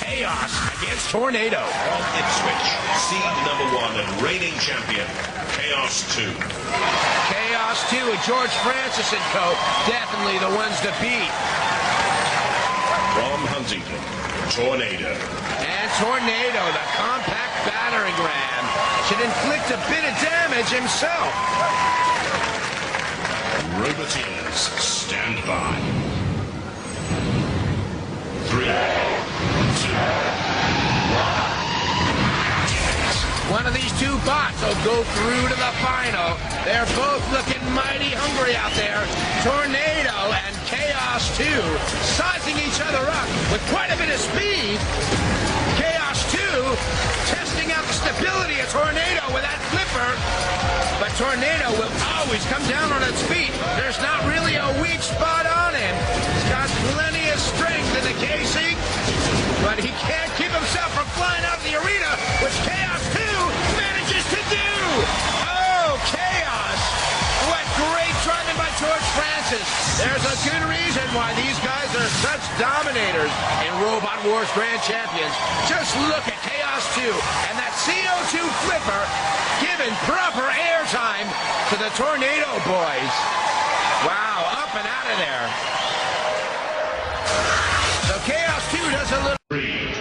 Chaos against Tornado. From Ipswich, seed #1 and reigning champion, Chaos 2. Chaos 2 with George Francis and co. Definitely the ones to beat. From Huntington, Tornado. And Tornado, the compact battering ram, should inflict a bit of damage himself. Roboteers, stand by. 3, 2, 1. One of these two bots will go through to the final. They're both looking mighty hungry out there. Tornado and Chaos 2 sizing each other up with quite a bit of speed. Chaos 2 testing out the stability of Tornado with that flipper. But Tornado will always come down on its feet. There's not really a weak spot on him. He's got plenty of strength in the casing, but he can't keep himself from flying out of the arena, which Chaos 2 manages to do. Oh, Chaos! What great driving by George Francis. There's a good reason why these guys are such dominators in Robot Wars Grand Champions. Just look at Chaos 2 and that CO2 flipper giving proper airtime to the Tornado boys. Wow, up and out of there. So Chaos 2 does a little... 3, 2, 1.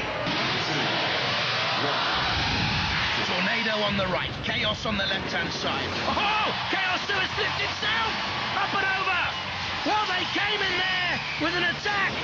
Tornado on the right, Chaos on the left-hand side. Oh! Chaos 2 has flipped itself! Up and over! Well, they came in there with an attack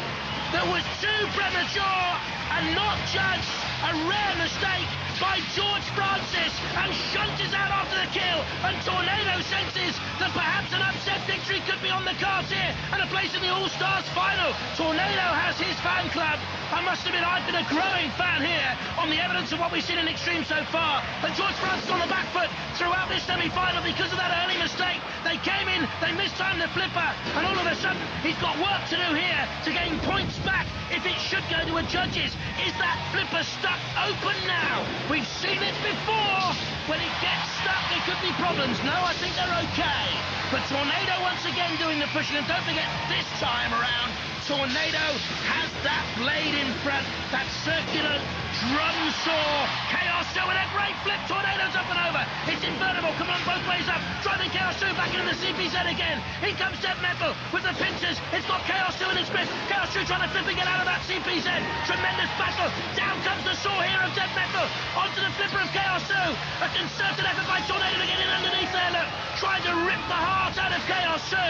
that was too premature and not judged. A rare mistake by George Francis, and shunts out after the kill, and Tornado senses that perhaps an upset victory could be on the cards here, and a place in the All-Stars final. Tornado has his fan club. I must admit, I've been a growing fan here on the evidence of what we've seen in Extreme so far. But George Francis on the back foot throughout this semi-final because of that early mistake. They came in, they mistimed the flipper, and all of a sudden, he's got work to do here to gain points back if it should go to a judges. Is that flipper stuck open now? We've seen it before. When it gets stuck, there could be problems. No, I think they're okay. But Tornado once again doing the pushing. And don't forget, this time around, Tornado has that blade in front, that circular drum saw. Chaos 2 with a great flip. Tornado's up and over. It's invertible. Come on, both ways up. Driving Chaos 2 back into the CPZ again. In comes Dead Metal with the pinches. It's got Chaos 2 in its grip. Chaos 2 trying to flip and get out of that CPZ. Tremendous battle. Down comes the saw here of Dead Metal. Onto the flipper of Chaos 2. A concerted effort by Tornado to get in underneath there. Look, trying to rip the heart out of Chaos 2.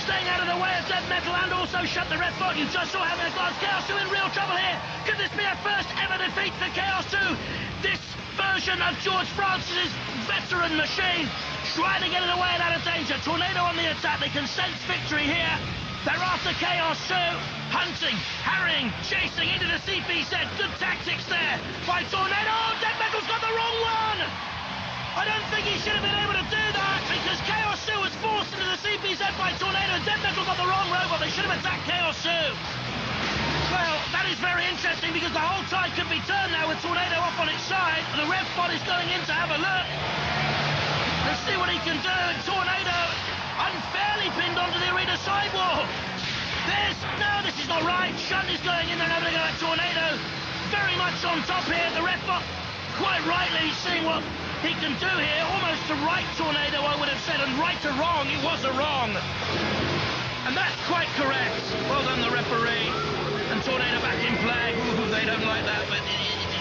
Staying out of the way of Dead Metal and also shut the red fog. You just saw having a glance. Chaos 2 in real trouble here. Could this be a first ever defeat for Chaos 2? This version of George Francis' veteran machine trying to get it away and out of danger. Tornado on the attack. They can sense victory here. They're after Chaos 2. Hunting, harrying, chasing into the CPZ. Good tactics there by Tornado. Oh, Dead Metal's got the wrong one. I don't think he should have been able to do that because Chaos 2 was forced into the CPZ by Tornado. Dead Metal got the wrong robot. They should have attacked Chaos 2. Well, that is very interesting because the whole tide could be turned now with Tornado off on its side. The Rev Pod is going in to have a look. Let's see what he can do. Tornado unfairly pinned onto the arena sidewall. No, this is not right. Shunt is going in there and having a go at Tornado. Very much on top here. The Rev Pod quite rightly seeing what he can do here, almost to right Tornado, I would have said, and right to wrong, it was a wrong. And that's quite correct. Well done, the referee. And Tornado back in play. Ooh, they don't like that, but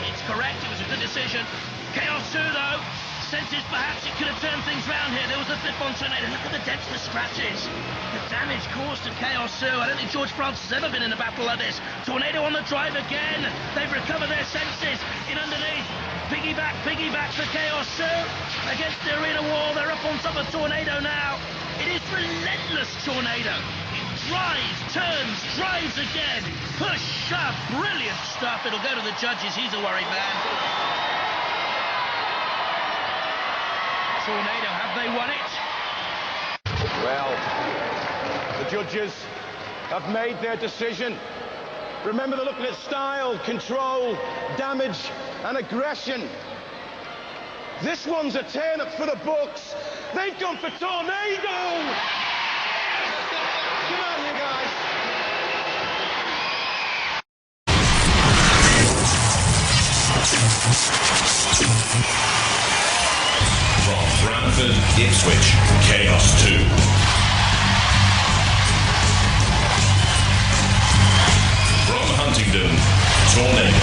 it's correct. It was a good decision. Chaos 2, though, senses perhaps it could have turned things round here. There was a flip on Tornado. Look at the dents and the scratches. The damage caused to Chaos 2. I don't think George Francis has ever been in a battle like this. Tornado on the drive again. They've recovered their senses. In underneath. Piggyback for Chaos 2 against the arena wall. They're up on top of Tornado now. It is relentless, Tornado. It drives, turns, drives again. Push, shove, brilliant stuff. It'll go to the judges. He's a worried man. Tornado, have they won it? Well, the judges have made their decision. Remember, they're looking at style, control, damage, and aggression. This one's a turn-up for the books. They've gone for Tornado! Come on, you guys. From Bradford, Ipswich, Chaos 2. From Huntingdon, Tornado.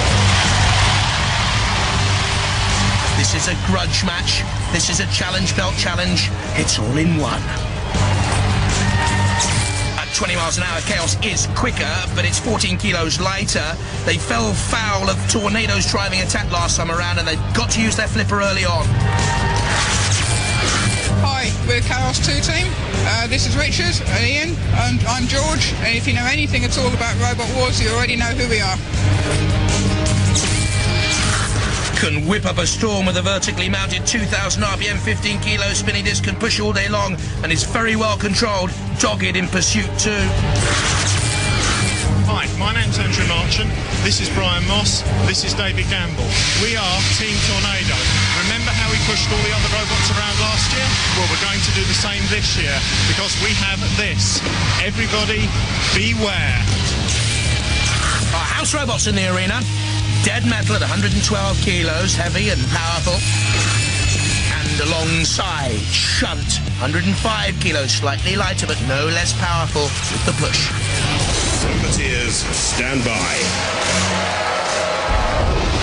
This is a grudge match. This is a challenge belt challenge. It's all in one. At 20 miles an hour, Chaos is quicker, but it's 14 kilos lighter. They fell foul of Tornado's driving attack last time around, and they've got to use their flipper early on. Hi, we're Chaos 2 team. This is Richard and Ian, and I'm George. And if you know anything at all about Robot Wars, you already know who we are. Can whip up a storm with a vertically mounted 2,000 RPM 15 kilo spinning disc, can push all day long, and is very well controlled, dogged in pursuit too. Hi, my name's Andrew Marchant, this is Brian Moss, this is David Gamble. We are Team Tornado. Remember how we pushed all the other robots around last year? Well, we're going to do the same this year, because we have this. Everybody, beware. Our house robots in the arena. Dead metal at 112 kilos, heavy and powerful. And alongside, Shunt, 105 kilos, slightly lighter but no less powerful with the push. Roboteers, stand by.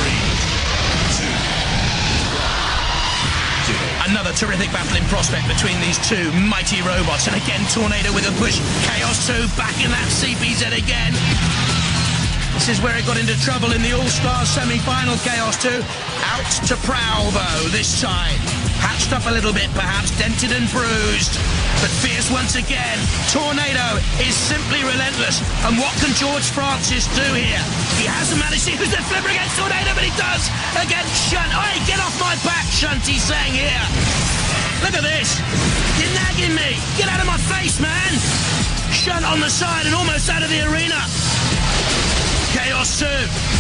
3, 2, 1. Another terrific battle in prospect between these two mighty robots. And again, Tornado with a push. Chaos 2 back in that CPZ again. This is where it got into trouble in the All-Stars semi-final. Chaos 2 out to prowl though this time. Patched up a little bit perhaps, dented and bruised, but fierce once again. Tornado is simply relentless. And what can George Francis do here? He hasn't managed to use the flipper against Tornado, but he does against Shunt. Oi, get off my back, Shunt, he's saying here. Look at this. You're nagging me. Get out of my face, man. Shunt on the side and almost out of the arena. Chaos 2,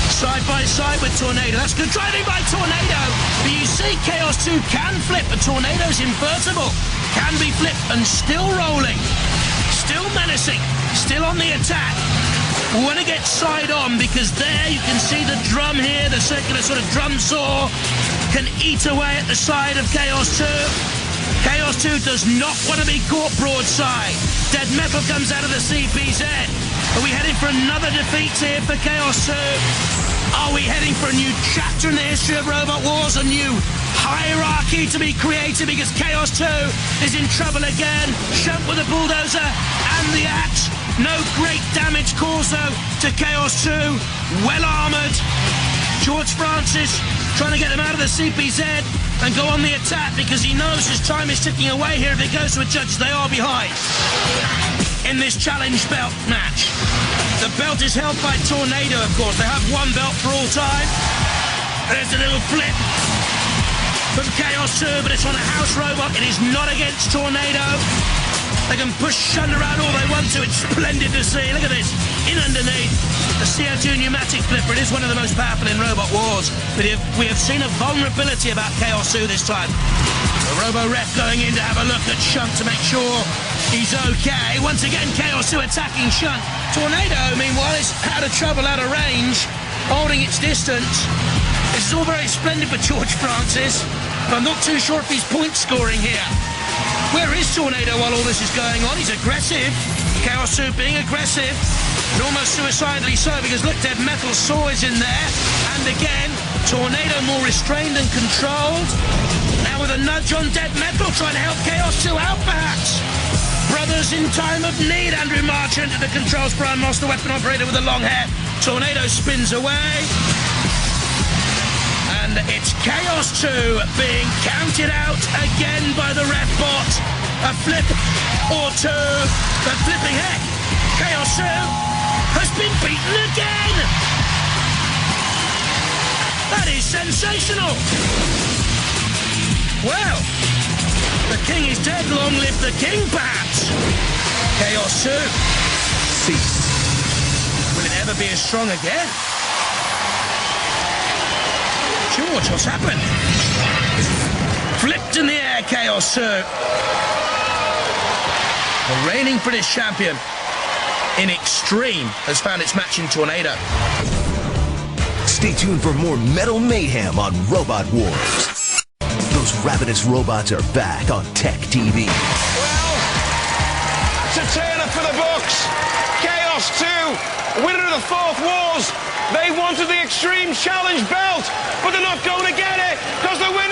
side by side with Tornado. That's good driving by Tornado. But you see, Chaos 2 can flip, but Tornado's invertible. Can be flipped and still rolling. Still menacing. Still on the attack. We want to get side on because there you can see the drum here, the circular sort of drum saw can eat away at the side of Chaos 2. Chaos 2 does not want to be caught broadside. Dead metal comes out of the CPZ. Are we heading for another defeat here for Chaos 2? Are we heading for a new chapter in the history of Robot Wars? A new hierarchy to be created because Chaos 2 is in trouble again. Shunt with a bulldozer and the axe. No great damage caused though to Chaos 2. Well armoured. George Francis trying to get them out of the CPZ and go on the attack because he knows his time is ticking away here. If it goes to a judge, they are behind. In this challenge belt match, the belt is held by Tornado, of course. They have one belt for all time. There's a little flip from Chaos 2, but it's on a house robot. It is not against Tornado. They can push Shunt around all they want to. It's splendid to see. Look at this. In underneath, the CO2 pneumatic flipper. It is one of the most powerful in Robot Wars. But we have seen a vulnerability about Chaos 2 this time. The robo-ref going in to have a look at Shunt to make sure he's okay. Once again, Chaos 2 attacking Shunt. Tornado, meanwhile, is out of trouble, out of range, holding its distance. This is all very splendid for George Francis, but I'm not too sure if he's point scoring here. Where is Tornado while all this is going on? He's aggressive. Chaos 2 being aggressive, and almost suicidally so, because look, Dead Metal Saw is in there. And again, Tornado more restrained and controlled. Now with a nudge on Dead Metal, trying to help Chaos 2 out perhaps. Brothers in time of need. Andrew Marchant at the controls. Brian Moss, the weapon operator with the long hair. Tornado spins away. And it's Chaos 2 being counted out again by the ref bot. A flip or two. But flipping heck, Chaos 2 has been beaten again. That is sensational. Well, the king is dead. Long live the king, perhaps. Chaos 2. Cease. Will it ever be as strong again? George, what's happened? Flipped in the air, Chaos 2. The reigning British champion in Extreme has found its match in Tornado. Stay tuned for more metal mayhem on Robot Wars. Those ravenous robots are back on Tech TV. Well, it's a turner for the books. Chaos 2, winner of the 4th Wars. They wanted the Extreme Challenge belt, but they're not going to get it because the winner